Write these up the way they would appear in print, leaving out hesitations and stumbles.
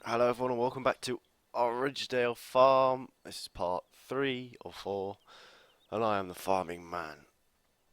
Hello everyone and welcome back to Ridgedale Farm. This is part 3 or 4 and I am the farming man.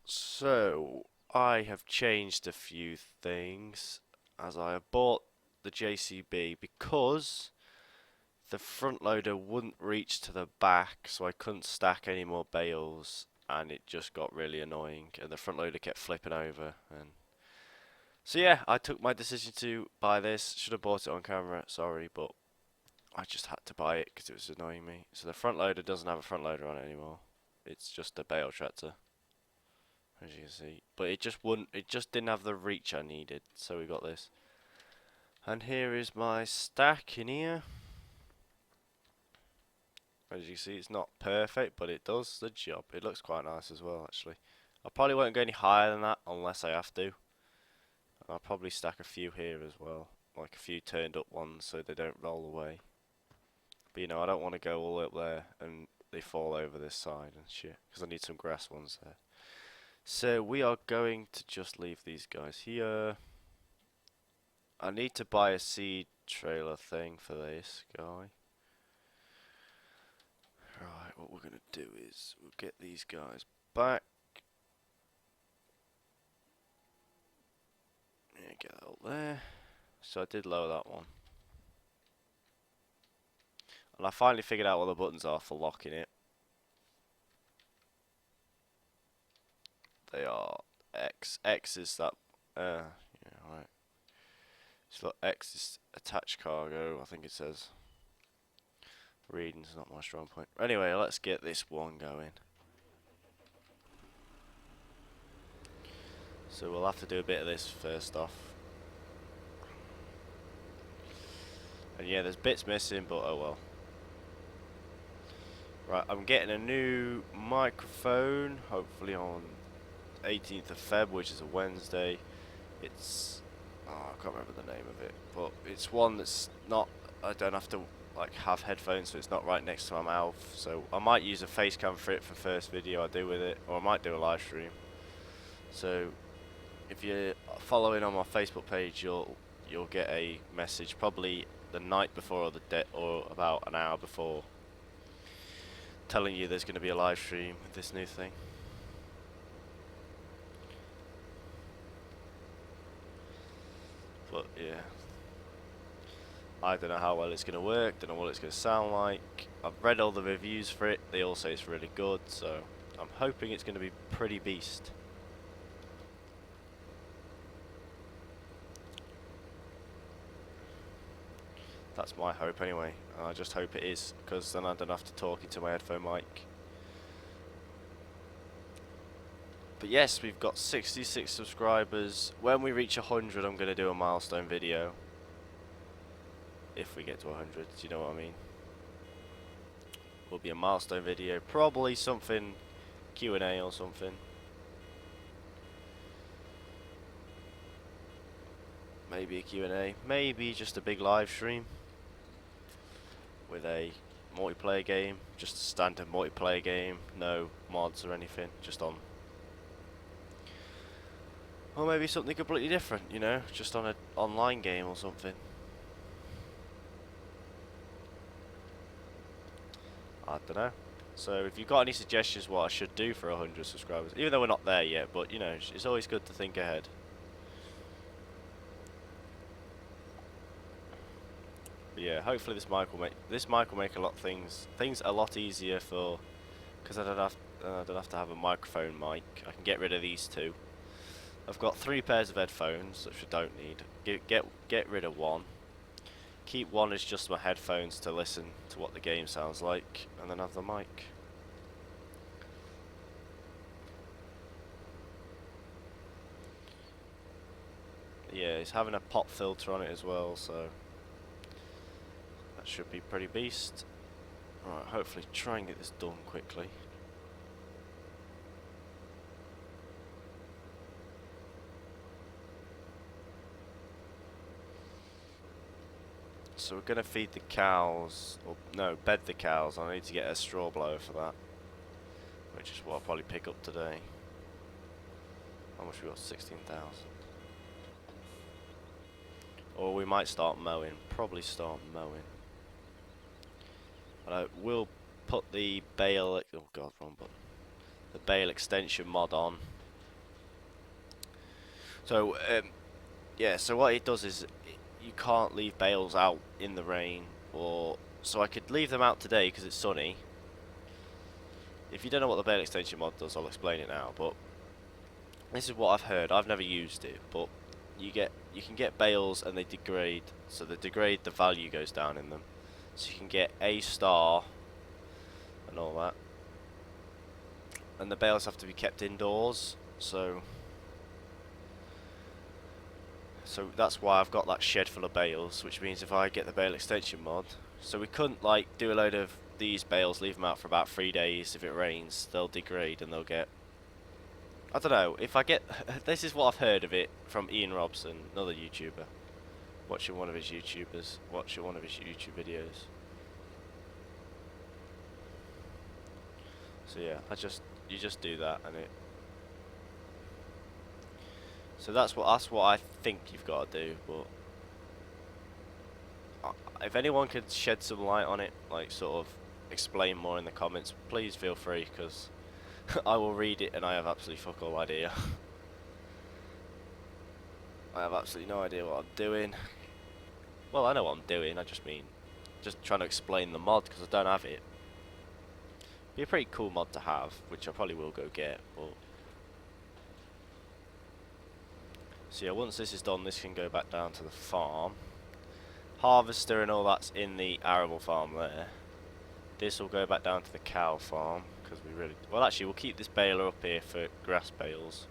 So, I have changed a few things as I have bought the JCB because the front loader wouldn't reach to the back, so I couldn't stack any more bales and it just got really annoying and the front loader kept flipping over. And so yeah, I took my decision to buy this. Should have bought it on camera, sorry, but I just had to buy it because it was annoying me. So the front loader doesn't have a front loader on it anymore. It's just a bale tractor, as you can see. But it just wouldn't. It just didn't have the reach I needed. So we got this. And here is my stack in here. As you see, it's not perfect, but it does the job. It looks quite nice as well, actually. I probably won't go any higher than that unless I have to. I'll probably stack a few here as well, like a few turned up ones so they don't roll away. But you know, I don't want to go all the way up there and they fall over this side and shit, because I need some grass ones there. So we are going to just leave these guys here. I need to buy a seed trailer thing for this guy. Right, what we're going to do is we'll get these guys back. Yeah, get that up there. So I did lower that one. And I finally figured out what the buttons are for locking it. They are X. X is that. Yeah, right. So look, X is attach cargo. I think it says. Reading's not my strong point. Anyway, let's get this one going. So we'll have to do a bit of this first off. And yeah, there's bits missing, but oh well. Right, I'm getting a new microphone, hopefully on 18th of Feb, which is a Wednesday. It's, oh, I can't remember the name of it, but it's one that's not, I don't have to like have headphones, so it's not right next to my mouth. So I might use a face cam for it for first video I do with it, or I might do a live stream. So if you're following on my Facebook page, you'll get a message probably the night before or or about an hour before, telling you there's going to be a live stream with this new thing. But yeah, I don't know how well it's going to work, don't know what it's going to sound like. I've read all the reviews for it, they all say it's really good, so I'm hoping it's going to be pretty beast. That's my hope anyway. I just hope it is, because then I don't have to talk into my headphone mic. But yes, we've got 66 subscribers. When we reach 100, I'm going to do a milestone video. If we get to 100, do you know what I mean? Will be a milestone video, probably something Q&A or something. Maybe a Q&A, maybe just a big live stream with a multiplayer game, just a standard multiplayer game, no mods or anything, just on. Or maybe something completely different, you know, just on an online game or something. I don't know. So if you've got any suggestions what I should do for 100 subscribers, even though we're not there yet, but you know, it's always good to think ahead. But yeah, hopefully this mic will make a lot of things a lot easier for, because I don't have to have a microphone mic. I can get rid of these two. I've got 3 pairs of headphones, which I don't need. Get rid of one. Keep one as just my headphones to listen to what the game sounds like, and then have the mic. Yeah, it's having a pop filter on it as well, so that should be pretty beast. Right, hopefully try and get this done quickly. So we're going to feed the cows, or no, bed the cows. I need to get a straw blower for that, which is what I'll probably pick up today. How much we got? 16,000. Or we might start mowing. Probably start mowing. We'll put the bale. Oh god, wrong button. The bale extension mod on. So yeah. So what it does is you can't leave bales out in the rain, or so I could leave them out today because it's sunny. If you don't know what the bale extension mod does, I'll explain it now. But this is what I've heard. I've never used it, but you can get bales and they degrade. So they degrade, the value goes down in them. So you can get A star and all that. And the bales have to be kept indoors. So that's why I've got that shed full of bales, which means if I get the bale extension mod, so we couldn't like do a load of these bales, leave them out for about 3 days. If it rains, they'll degrade and they'll get, I don't know, if I get, this is what I've heard of it from Ian Robson, another YouTuber, watching one of his YouTube videos. So yeah, you just do that and it. So that's what I think you've got to do, but if anyone could shed some light on it, like sort of explain more in the comments, please feel free, because I will read it and I have absolutely fuck all idea. I have absolutely no idea what I'm doing. Well, I know what I'm doing, I just mean just trying to explain the mod because I don't have it. Be a pretty cool mod to have, which I probably will go get, but so yeah, once this is done, this can go back down to the farm. Harvester and all that's in the arable farm there. This will go back down to the cow farm, because we really, well actually we'll keep this baler up here for grass bales.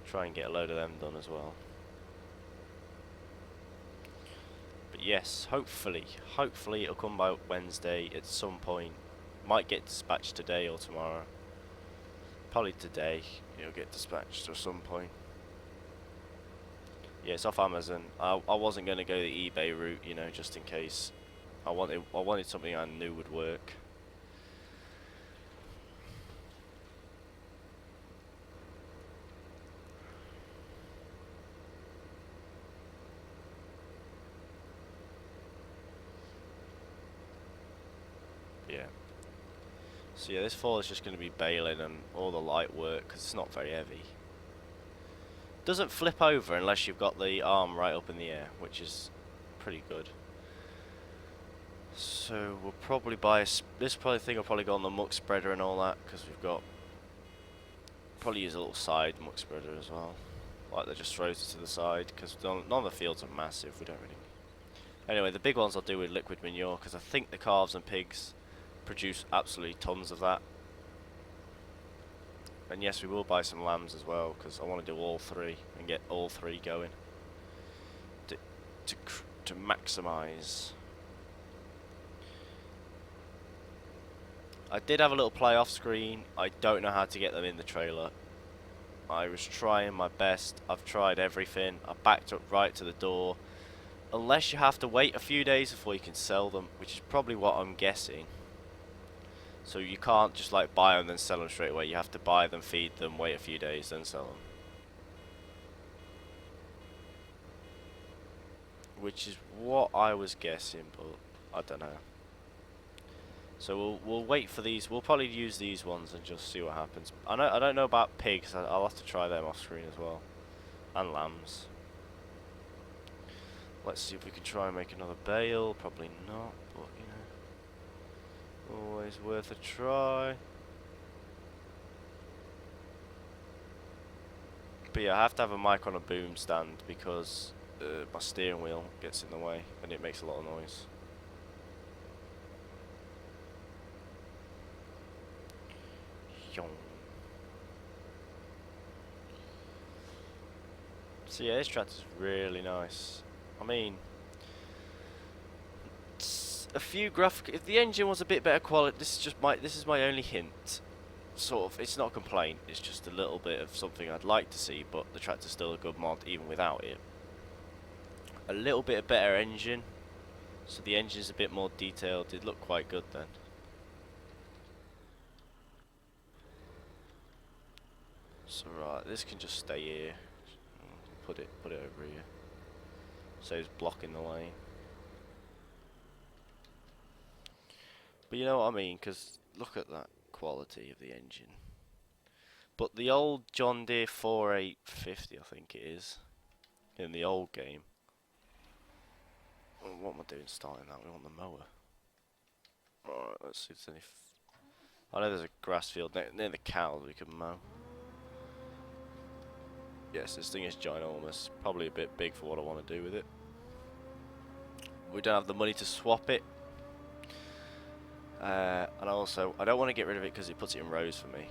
Try and get a load of them done as well. But yes, hopefully it'll come by Wednesday at some point. Might get dispatched today or tomorrow. Probably today it'll get dispatched at some point. Yeah, it's off Amazon. I wasn't going to go the eBay route, you know, just in case. I wanted something I knew would work. Yeah. So yeah, this fall is just going to be baling and all the light work because it's not very heavy. Doesn't flip over unless you've got the arm right up in the air, which is pretty good. So we'll probably buy this thing will probably go on the muck spreader and all that, because we've got, probably use a little side muck spreader as well, like that just throws it to the side, because none of the fields are massive. We don't really. Anyway, the big ones I'll do with liquid manure, because I think the calves and pigs produce absolutely tons of that. And yes, we will buy some lambs as well, because I want to do all three and get all three going to maximise. I did have a little play off screen. I don't know how to get them in the trailer. I was trying my best. I've tried everything. I backed up right to the door. Unless you have to wait a few days before you can sell them, which is probably what I'm guessing. So you can't just like buy them and then sell them straight away. You have to buy them, feed them, wait a few days, then sell them. Which is what I was guessing, but I don't know. So we'll wait for these. We'll probably use these ones and just see what happens. I don't know about pigs. I'll have to try them off screen as well, and lambs. Let's see if we can try and make another bale. Probably not, but you know, always worth a try. But yeah, I have to have a mic on a boom stand because my steering wheel gets in the way and it makes a lot of noise. So yeah, this tractor's really nice. I mean, a few graphic. If the engine was a bit better quality, this is my only hint. Sort of, it's not a complaint. It's just a little bit of something I'd like to see, but the tractor's still a good mod even without it. A little bit of better engine, so the engine's a bit more detailed. It looked quite good then. So right, this can just stay here. Put it over here. So he's blocking the lane. But you know what I mean, because look at that quality of the engine. But the old John Deere 4850, I think it is, in the old game. What am I doing starting that? We want the mower. Alright, let's see if there's any... I know there's a grass field near the cows we can mow. Yes, this thing is ginormous. Probably a bit big for what I want to do with it. We don't have the money to swap it. And also, I don't want to get rid of it because it puts it in rows for me.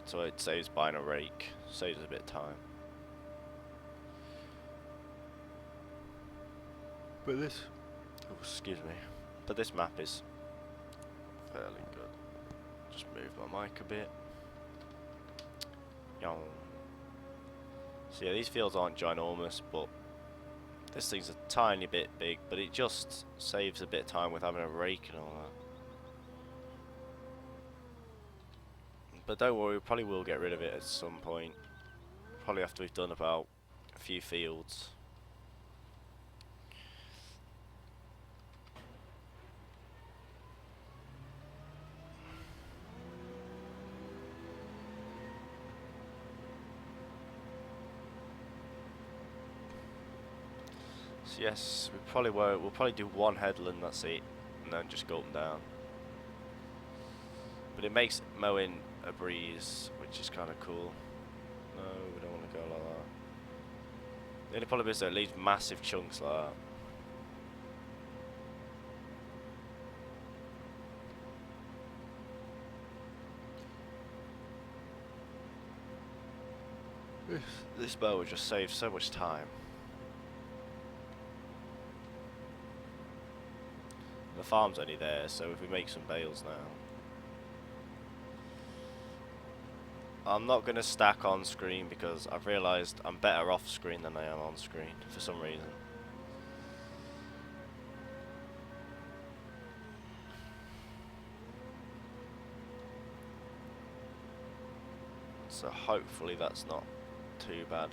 So it saves buying a rake. Saves us a bit of time. But this... Oh, excuse me. But this map is fairly good. Just move my mic a bit. Yong. So yeah, these fields aren't ginormous, but this thing's a tiny bit big, but it just saves a bit of time with having a rake and all that. But don't worry, we probably will get rid of it at some point. Probably after we've done about a few fields. So yes, we probably won't. We'll probably do one headland, that's it, and then just go up and down. But it makes mowing a breeze, which is kind of cool. No, we don't want to go like that. The only problem is that it leaves massive chunks like that. This mower just saves so much time. The farm's only there, so if we make some bales now. I'm not going to stack on screen because I've realised I'm better off screen than I am on screen for some reason. So hopefully that's not too bad.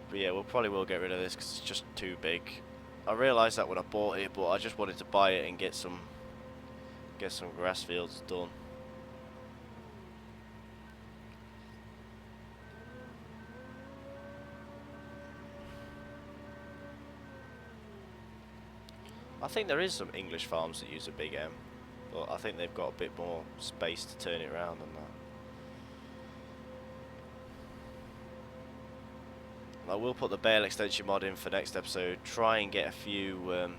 But yeah, we'll probably will get rid of this because it's just too big. I realised that when I bought it, but I just wanted to buy it and get some grass fields done. I think there is some English farms that use a big M, but I think they've got a bit more space to turn it around than that. I will put the bale extension mod in for next episode, try and get a few, and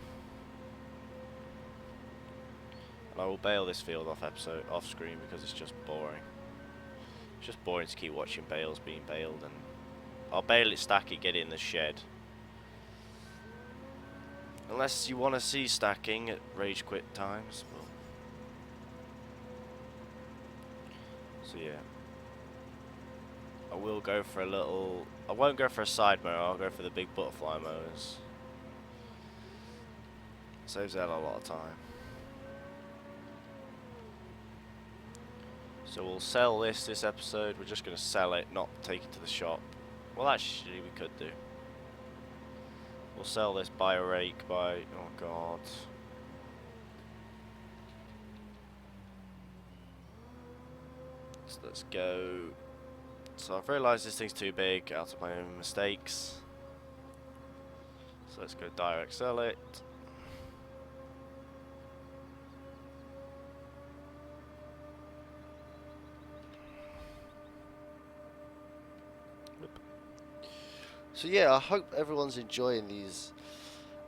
I will bale this field off screen because it's just boring. It's just boring to keep watching bales being baled, and I'll bale it, stack it, get it in the shed. Unless you want to see stacking at rage quit times. But so yeah. I will go for a little... I won't go for a side mower, I'll go for the big butterfly mowers. Saves out a lot of time. So we'll sell this episode. We're just going to sell it, not take it to the shop. Well, actually we could do. We'll sell this, buy a rake, buy... Oh god. So let's go... So I've realised this thing's too big out of my own mistakes. So let's go direct sell it. So yeah, I hope everyone's enjoying these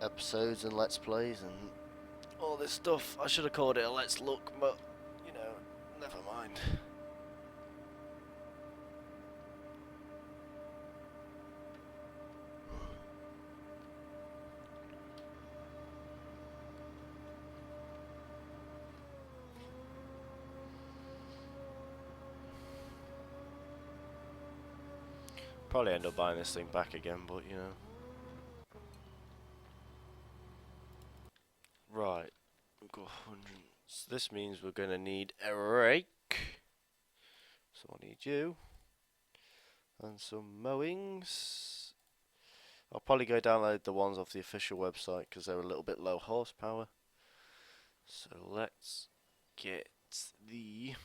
episodes and Let's Plays and all this stuff. I should have called it a Let's Look, but, you know, never mind. Probably end up buying this thing back again, but you know. Right, we've got 100. So this means we're going to need a rake. So I need you. And some mowings. I'll probably go download the ones off the official website because they're a little bit low horsepower. So let's get the.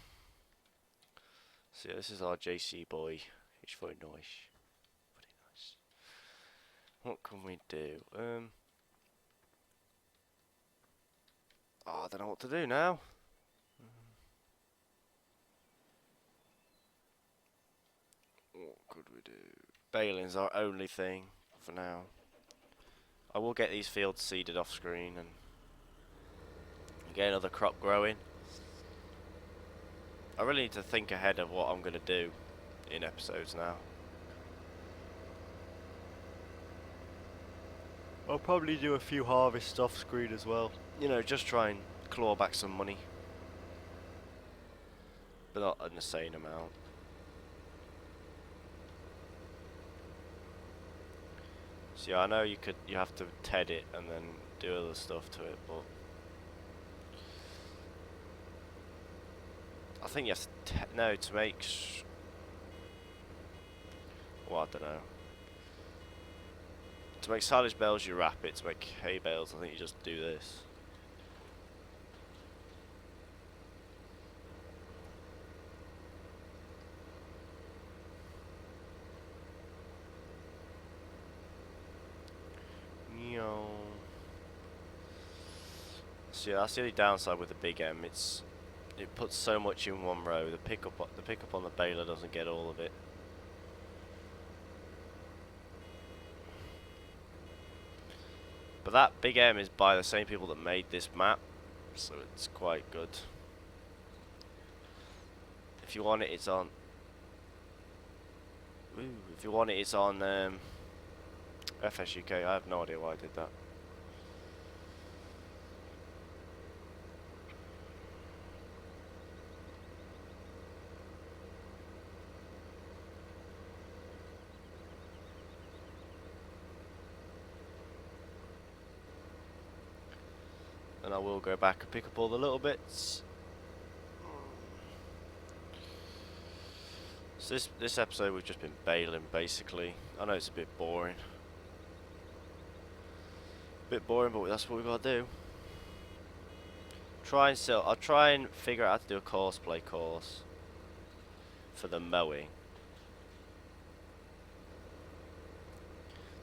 So yeah, this is our JC boy. He's very nice. Very nice. What can we do? Oh, I don't know what to do now. What could we do? Baling's our only thing for now. I will get these fields seeded off screen and get another crop growing. I really need to think ahead of what I'm going to do in episodes now. I'll probably do a few harvests off screen as well. You know, just try and claw back some money. But not an insane amount. So yeah, I know you have to TED it and then do other stuff to it, but I think you have to to make well, I don't know. To make silage bales you wrap it, to make hay bales I think you just do this. So yeah, that's the only downside with the big M. It puts so much in one row. The pickup on the baler doesn't get all of it. But that big M is by the same people that made this map, so it's quite good. If you want it, it's on. Ooh, if you want it, it's on FSUK. I have no idea why I did that. And I will go back and pick up all the little bits. So this episode we've just been baling basically. I know it's a bit boring. Bit boring, but that's what we gotta do. I'll try and figure out how to do a cosplay course for the mowing.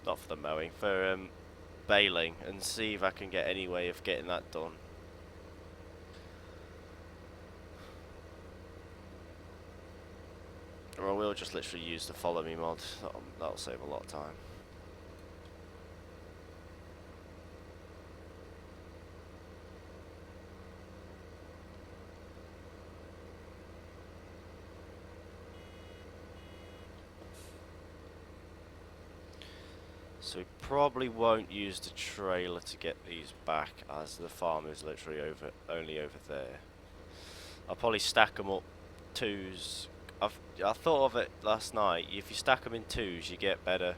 Not for the mowing, for baling, and see if I can get any way of getting that done. Or I will just literally use the follow me mod. That'll save a lot of time. So we probably won't use the trailer to get these back, as the farm is literally only over there. I'll probably stack them up twos. I thought of it last night. If you stack them in twos, you get better.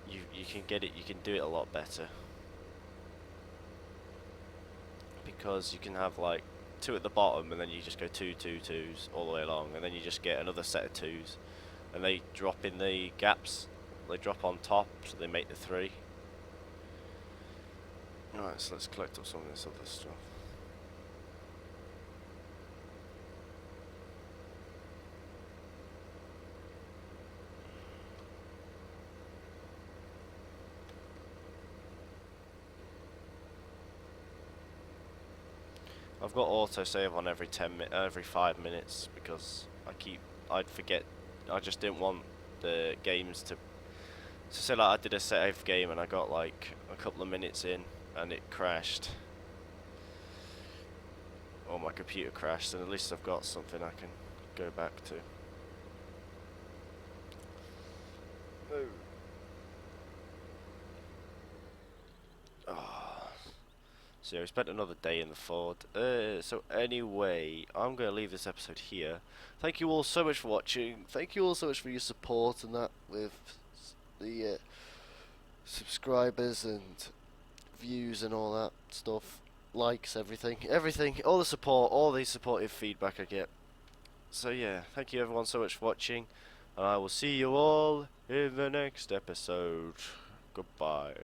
You can get it. You can do it a lot better because you can have like two at the bottom, and then you just go two, two, twos all the way along, and then you just get another set of twos, and they drop in the gaps. They drop on top, so they make the three. Alright, so let's collect up some of this other stuff. I've got autosave on every 5 minutes because I'd forget. I just didn't want the games to. So say like I did a save game and I got like a couple of minutes in and it crashed. Or my computer crashed, and at least I've got something I can go back to. So yeah, we spent another day in the fort. So anyway, I'm going to leave this episode here. Thank you all so much for watching. Thank you all so much for your support and that with the subscribers and views and all that stuff. Likes, everything. All the support, all the supportive feedback I get. So yeah, thank you everyone so much for watching. And I will see you all in the next episode. Goodbye.